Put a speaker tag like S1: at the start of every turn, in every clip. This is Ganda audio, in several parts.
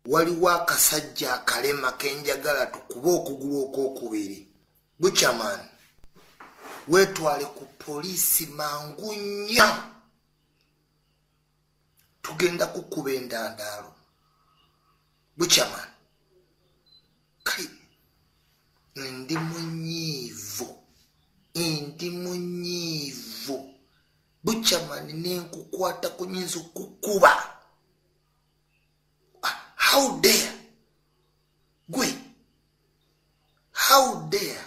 S1: waliwo akasajja akalema kenjagala tukuba okugulu okwokubiri. Buchaman, wetwale ku poliisi mangu nnyo. Tugenda kukuba endandaalo. Buchaman, kali ndi munyiivu. Buchaman nenkukwata kunyinza okukuba. How dare? Gwe. How dare?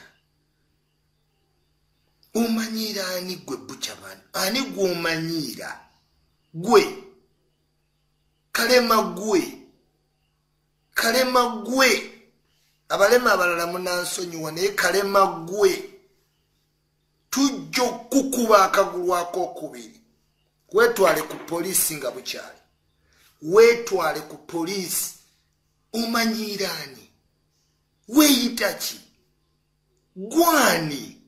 S1: Umanyira ani gwe Buchaman? Ani gwe umanyira? Gwe. Kalema gwe. Abalema abalala munansonyiwa naye kalema gwe. Tujja okukuba akagulu akokubiri. Wetwale ku poliisi nga bukyali. Wetwale ku poliisi. Umanyira ani? Weyita ki? Gwani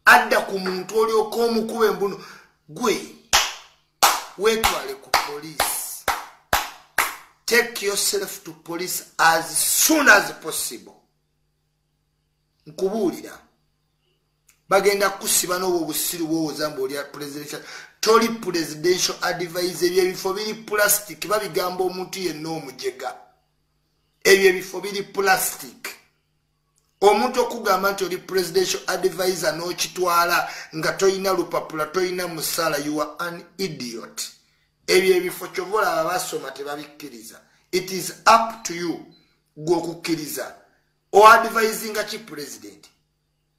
S1: adda ku muntu olyoka omukuba embuno. Gwe wetwale ku poliisi. Take yourself to police as soon as possible. Nkubuulira bagenda kusiba n'obwo busiru bw'ozamba oli presidential toli presidential advisor. Ebyo ebifo biri plastic. Babigamba omuntu yenna omujega. Ebyo ebifo biri plastic. Omuntu okugamba nti oli presidential advisor n'okitwala nga toyina lupapula toyina musala, you are an idiot. Ebyo ebifo kyovola abasoma tebabikkiriza. It is up to you gwokukkiriza. O advising a chief president.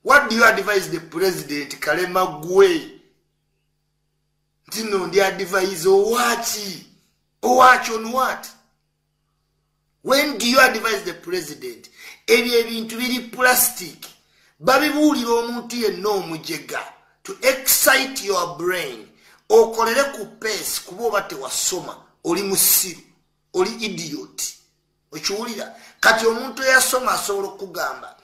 S1: What do you advise the president? Kalema gwe. Tino ndi advise owachi. Owachi on what? When do you advise the president? Ebyo ebintu biri plastic. Babibuulira omuntu yenna omujega. To excite your brain. Okolere ku pace kuba oba tewasoma. Oli musiru. Oli idiot. Okiwulira? Kati omuntu eyasoma asobola okugamba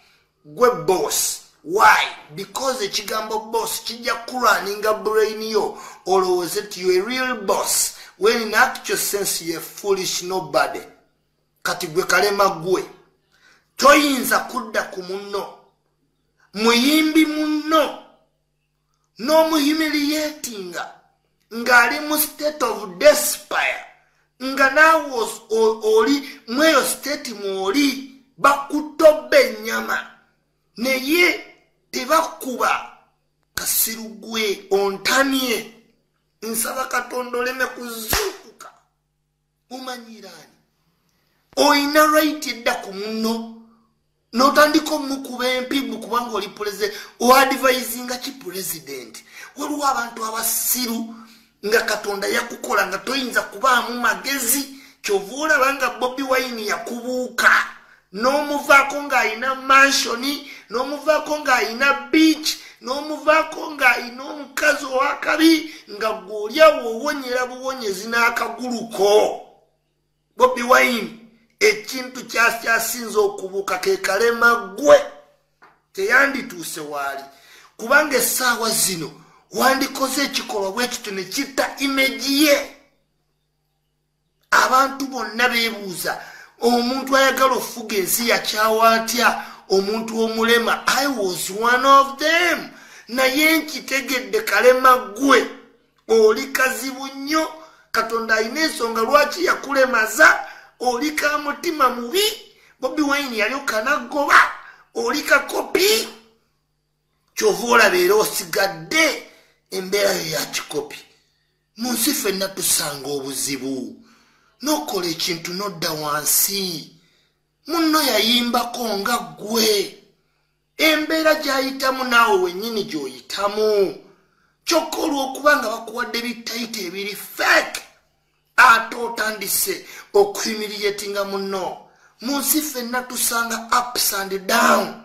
S1: gwe boss. Why? Because ekigambo boss kijja kuraninga brain yo olowooza nti you a real boss when in actual sense you a foolish nobody. Kati gwe kalema gwe toyinza kudda ku munno muyimbi munno n'omuhumiliatinga ng'ali mu state of despair nga naawe oli mweyo state mwoli bakutoba ennyama naye tebakuba kasiru gwe ontanie. Nsaba Katonda oleme kuzuukuka. Umanyirani oyina right edda ku munno n'otandika omukuba empibu kubanga oli president oadvisinga ki president. Waliwo abantu abasiru nga Katonda yakukola nga toyinza kubaamu magezi. Kyova olaba nga Bobi Wine yakubuuka n'omuvaako ng'ayina mansioni n'omuvaako ng'ayina beach n'omuvaako ng'ayina omukazi owakabi nga gw'olyawo owonyera buwonyezi n'akaguluko. Bobi Wine ekintu kyasinze okubuuka ke kalema gwe teyandituuse waali kubanga essaawa zino wandikoze ekikolwa bwe kityo ne kitta imeji ye. Abantu bonna beebuuza omuntu ayagala ofuga ensi yakyawa atya omuntu omulema. I was one of them. Naye nkitegedde kalema gwe oli kazibu nnyo. Katonda alina ensonga lwaki yakulemaza. Oli ka mutima mubi. Bobi Wine yalyoka n'aggoba. Oli kakopi. Kyova olaba era osigadde embeera yo ya kikopi. Mu nsi ffenna tusanga obuzibu. Nokola ekintu nodda wansi. Munno yayimbako nga gwe. Embeera gy'ayitamu naawe wennyini gy'oyitamu. Kyokka olw'okubanga bakuwadde bitayita ebiri fake. Ate otandise okuhumiliatinga munno. Mu nsi ffenna tusanga ups and down.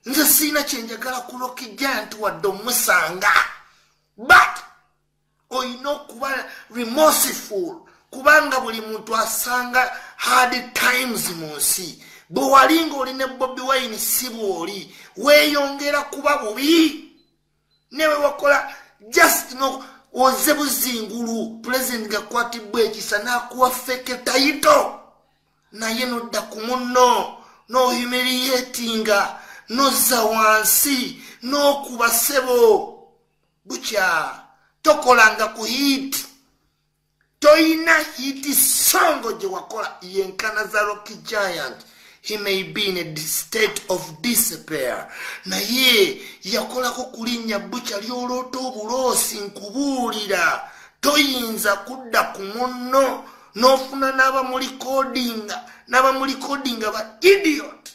S1: Nze siina kyenjagala kulokijja nti wadde omusanga. But oyina okuba remorseful. Kubanga buli muntu asanga hard times mu nsi. Bwe walinga oli ne Bobi Wine si bw'oli weeyongera kuba bubi. Newe wakola just no oze buzingulu president gakwatibwa ekisa nakuwa feke taito naye nodda ku munno no humiliatinga nozza wansi nokuba ssebo bukya tokolanga ku hit toyina hiti songo gye wakola yenkana za Rocky Giant. He may be in a state of despair. Naye yakolako kulinnya bukya lyolooto obulosi nkubuulira toyinza kudda ku munno n'ofuna n'abamulikodinga ba idiot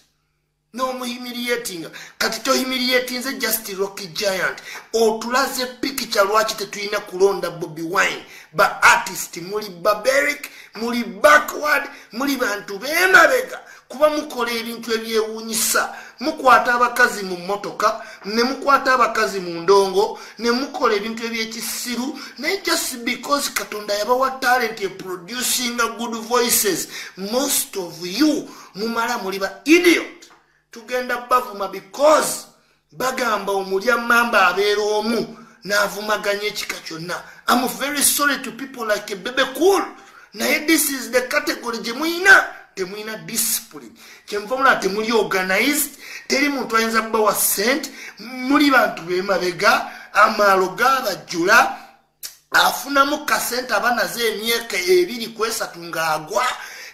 S1: n'omuhumiliatinga kati tohumiliatinze just Rocky Giant otulaze picture lwaki tetulina kulonda Bobi Wine ba artist muli barbaric muli backward muli bantu b'emabega kuba mukola ebintu ebyewuunyisa mukwata abakazi mu mmotoka ne mukwata abakazi mu ndongo ne mukola ebintu ebyekisiru naye just because Katonda yabawa talent e producing good voices most of you mumala muli ba idiot tugenda bavuma because bagamba omulya mamba abeera omu n'avumaganya ekika kyonna. I'm very sorry to people like Bebe Cool naye this is the category gye muyina temuyina discipline kyenva mulaba temuli organized teri muntu ayinza kubawa sente muli bantu b'emabega amaalo gabajjula afunamu kasente abanaze emyaka 2-3 ng'agwa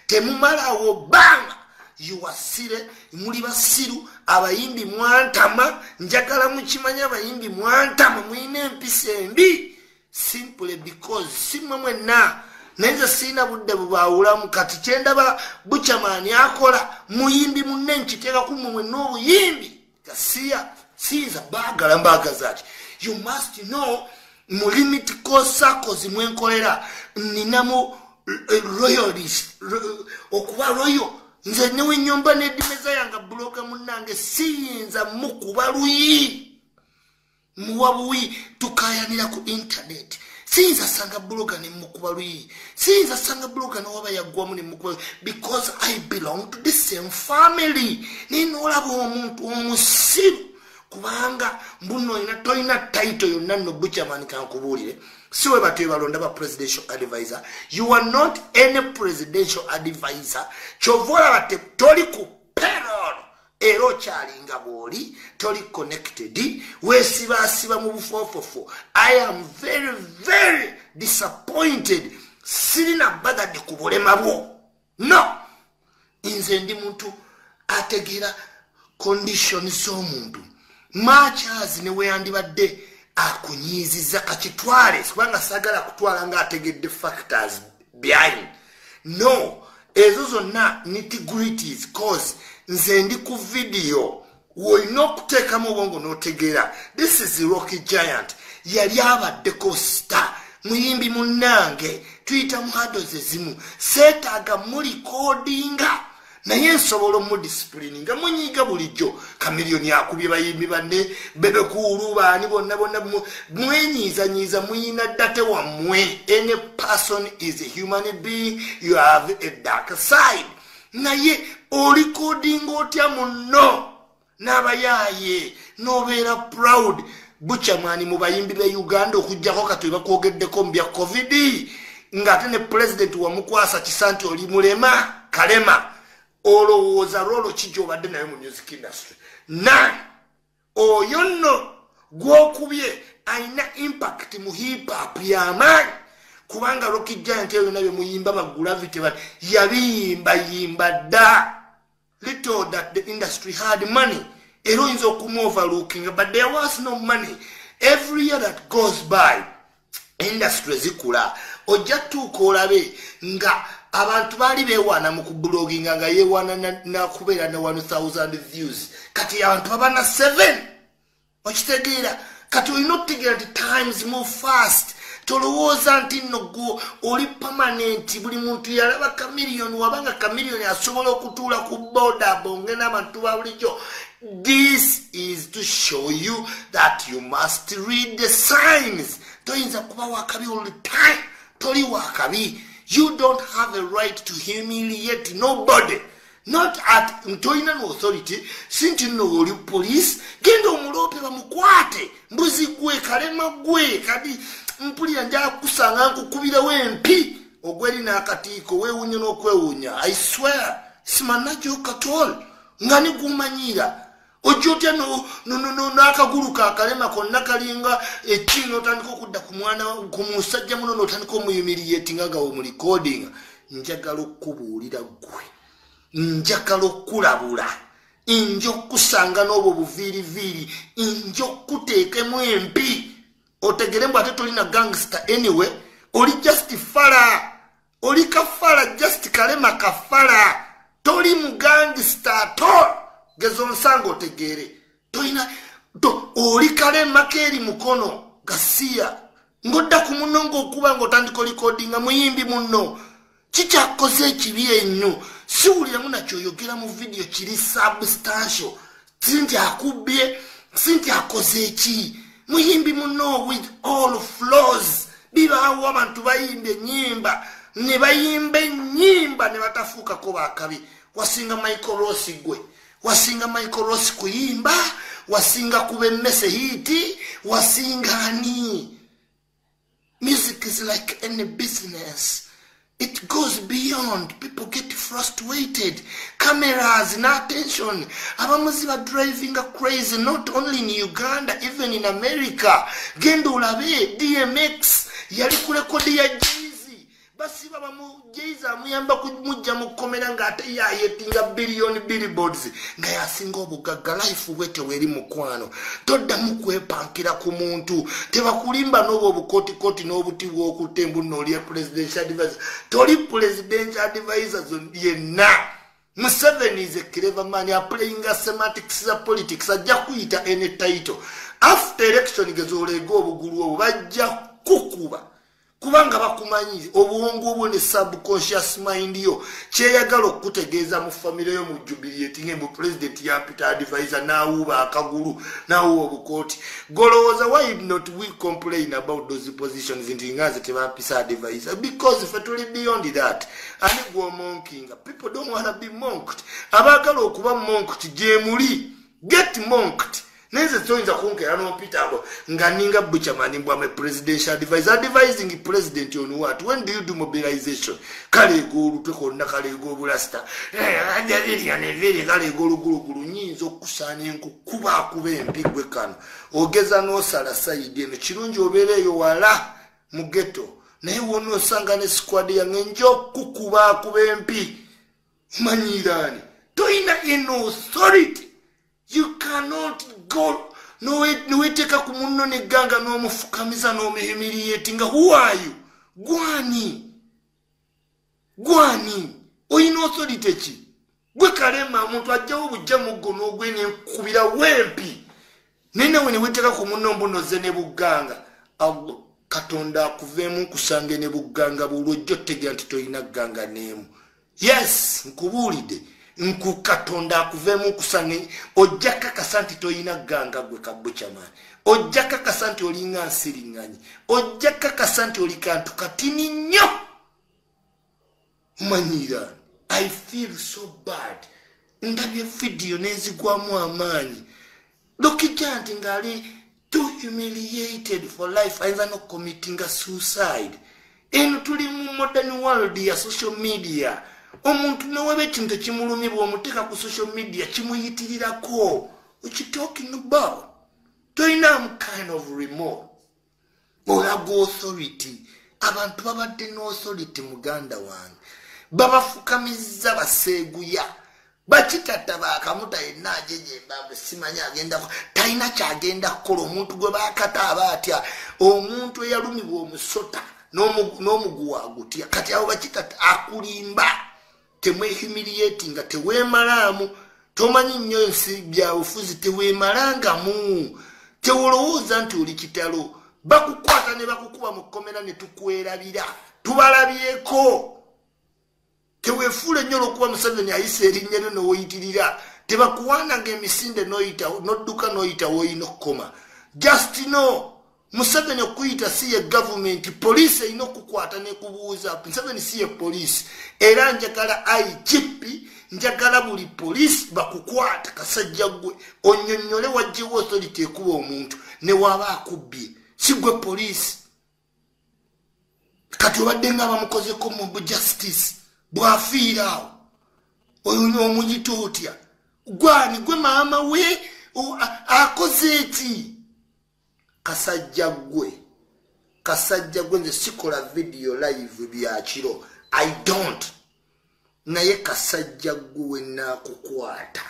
S1: temumalawo banga yuwasire muli basiru abayimbi mwantama njagala mukimanya abayimbi mwantama muyina empisa embi simply because simwe mwenna nenze sina budde bubawulamu kati kyendaba Buchaman akola muyimbi munne nkiteeka ku mmwe n'obuyimbi kasiya sinza baagala mbagazaaki you must know mu limit circles mwenkolera ninamu royalist okuba royal nze newe nyomba nedimeza yanga bloga munnange siyinza mukuba luyi muwabuwi tukayanira ku internet sinza sanga bloga ne mukuba luyi sinza sanga bloga no waba yagwamu ne mukuba because I belong to the same family ninolaba omuntu omusiru kubanga mbuno ina toina title yonna no Buchaman kankubulire siwe batwe balonda ba presidential advisor. You are not any presidential advisor. Chovola bate toli ku payroll ero chalinga boli toli connected we siba mu bufofofo. I am very very disappointed sirina baga de kubolema bwo no inze ndi muntu ategera conditions z'omuntu machazi ne we andibadde akunyiziza kakitwale kubanga sagala kutwala nga ategedde factors behind no ezo zonna nitty-gritties cause nze ndi ku video woyina okuteekamu obwongo n'otegeera this is Rocky Giant yali abaddeko star muyimbi munnange tuyita mu hados ezimu seetaaga mulikodinga naye nsobola mu discipline nga munyiga bulijjo Chameleone akubye bayimbi banne Bebe Cool baani bonna mwenyiizanyiiza muyina ddate wammwe. Any person is a human being, you have a dark side. Naye olikodinga otya munno n'abayaaye n'obeera proud. Buchaman mu bayimbi be Uganda okujjako kati bakwogeddeko mu bya covid ng'ate ne president wamukwasa kisanti oli mulema kalema olowooza rolo kijjo obadde naye mu music industry none oyo nno gwokubye ayina impact mu hip hop y'amaanyi kubanga Rocky Giant eyo nabyo muyimba bagravity yabiyimba dda little that the industry had money ero oyinza okumoverlooking but there was no money. Every year that goes by industry zikula ojja tuuka olabe nga abantu bali bewana mu kubloginga nga yewana na kubeera na 1000 views kati abantu babana 7 okitegeera kati olina okutegeera nti times move fast tolowooza nti nno gwo oli permanent buli muntu yalaba Chameleone wabanga Chameleone asobola okutuula ku boda bonge n'abantu ba bulijjo. This is to show you that you must read the signs. Toyinza kuba wakabi all the time. Toli wakabi. You don't have a right to humiliate nobody. Not at Ntoina no authority. Sinti no oli police. Gendo mulope ba mukwate. Mbuzi gwe kalema gwe kadi mpulira njala kusanga nkukubirewo empi ogweri n'akatiiko weewunya n'okwewunya. I swear simanajoka tol nga nigumanyira ojjotya n'akagulu kakalema konna kalinga ekino otandika okudda ku mwana ku musajja muno n'otandika omuyimiriyetinga nga omulikodinga. Njagala okubuulira ggwe, njagala okulabula, nja okusanga n'obwo buviiriviiri, nja okuteekemu empi otegere mbu ate tolina gangster anyway, oli just fala, oli kafala just kalema kafala, toli mu gangster at all. Gezo nsanga otegere tolina oli kalema keri mukono gasiya ngodda ku munno ng'okuba ng'otandika olikodinga muyimbi munno kikyakoze ekibi ennyo siwuliramu nakyoyogera mu video kiri substantial sinti akubbye sinti akoze eki muyimbi munno with all flaws bibaawo abantu bayimba ennyimba ne bayimba ennyimba ne batafuukako bakabi. Wasinga Michael Ross gwe, wasinga Michael Ross kuyimba, wasinga kuba emmese hiti, wasinga ani. Music is like any business. It goes beyond. People get frustrated. Cameras and attention. Abamuzi ba driving crazy, not only in Uganda, even in America. Gendo ulabe, DMX, yali kurekodi ya Jay-Z. Basi baba mu Jay-Z amuyamba kumujja mu komera nga ate yayetinga billion billboards. Nga yasinga obugagga life wete weri mukwano. Toddamu kwepankira ku muntu. Tebakulimba n'obwo bukoti n'obuti bw'okutembu n'oli presidential advisor. Toli presidential advisor yenna. Museveni is a clever man. He is playing a semantics of politics. Ajja kuyita any title. After election gezolega obugulu obwo bajja kukuba. Kubanga bakumanyi obuwongo obwo ne subconscious mind yo kyeyagala okutegeeza mu family yo mu jubilating mu president ya Peter advisor naawuba akagulu naawuba obukooti. Golowooza why not we complain about those positions nti ngaze tebapisa advisor? Because if tuli beyond that ani gwo monking, people don't want to be monked. Abagala okuba monked jemuli get monked. Neze toyinza kunkera n'ompitabo nga ninga Buchaman mbwa me presidential advisor advising president on what? When do you do mobilization? Kale golu tekonna kale go bulasta ajabiri anevere kale golu gulu nyinzo okusana enkukuba akuba empigwe kano ogeza n'osala side eno kirungi obeereyo wala mu ghetto naye wonna osanga ne squad yange njo kukuba akuba empi manyirani toyina in authority. You cannot go no weteka ku munno ne ganga no mufukamiza no mehimiriyetinga. Who are you? Gwani oyina authority ki? Gwe kalema omuntu ajjawo bujja muggo n'ogwe ne kubira wempi nene wene weteka ku munno mbunoze ne buganga Katonda akuveemu kusange ne buganga bulojjo tegera nti toyina ganga neemu. Yes, nkubuulidde Katonda akuveemu kusange ojja kakasa nti toyina ganga gwe Buchaman. Ojja kakasa nti olinga nsiriŋŋanyi. Ojja kakasa nti oli kantu katini nnyo. Manyira, I feel so bad. Ndabye video nezigwamu amaanyi. Lokijja nti ngali too humiliated for life. Ayinza no committing a suicide. Eno tuli mu modern world ya social media. Omuntu nowebe ekintu kimulumibwa omuteeka ku social media kimuyitirirako. What you talking about? Toyina kind of remote. Olago authority. Abantu babadde no authority muganda wange. Babafukamiza baseeguya. Bakitata bakamuta yenna ajejemba simanya agenda tayina kyagenda kukola omuntu gwe bakataaba atya. Omuntu eyalumibwa omusota n'omuguwa agutya. Kati abo bakitata akulimba. Temwe humiliating nga teweemalamu tomanyi nnyo ensi byabufuzi teweemalangamu tewolowooza nti oli kitalo bakukwata ne bakukuba mu kkomera ne tukwerabira tubalabyeko teweefuula ennyo olw'okuba Museveni ayisa erinnya lyo n'oyitirira tebakuwaananga emisinde n'odduka n'oyita w'olina okukoma. Just know Museveni okuyita si ye government, police erina okukwata ne kubuuza. Museveni si ye police. Era njagala IGP, njagala buli police bakukwata kasajja gwe onnyonnyole wajjewo authority ekuba omuntu ne waba akubbye. Si gwe police. kati obadde nga bamukozeko mu justice bwafiira awo oyo omuyita otya gwani gwe maama we akoze eki kasajja gwe nze sikola video live bya kiro I don't naye kasajja gwe nakukwata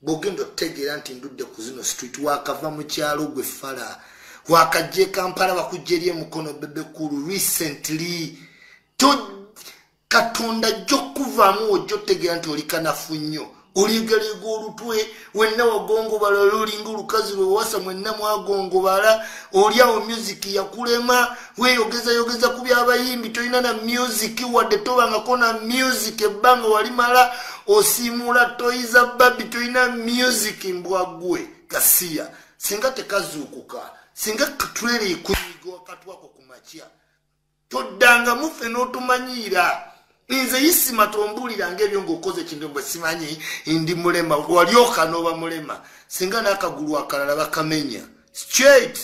S1: bogendo tegera nti ndudde ku zino street wakava mu kyalo gwe fala wakajje Kampala bakujjerie mukono bebe kuru recently to katonda jokuvamu ojo tegera nti olikanafu nnyo oligerego olutwe wenna wagongo bala lolinga olukazi lwe wasa mwenna mwagongo bala oliawo music yakulema weyogeza ku byabayimbi tolina na music wadde tobanga kona music ebbanga walimala osimula toyiza babi tolina music mbwagwe kasiya singa tekazuukuka singa katwere kunyigo wakati wako kumachia todanga mufe n'otumanyira nze yisima tombulira ng'ebyo ng'okoze kintu mbwe simanyi ndi mulema walyoka n'oba mulema singa n'akagulu akalala bakamenya straight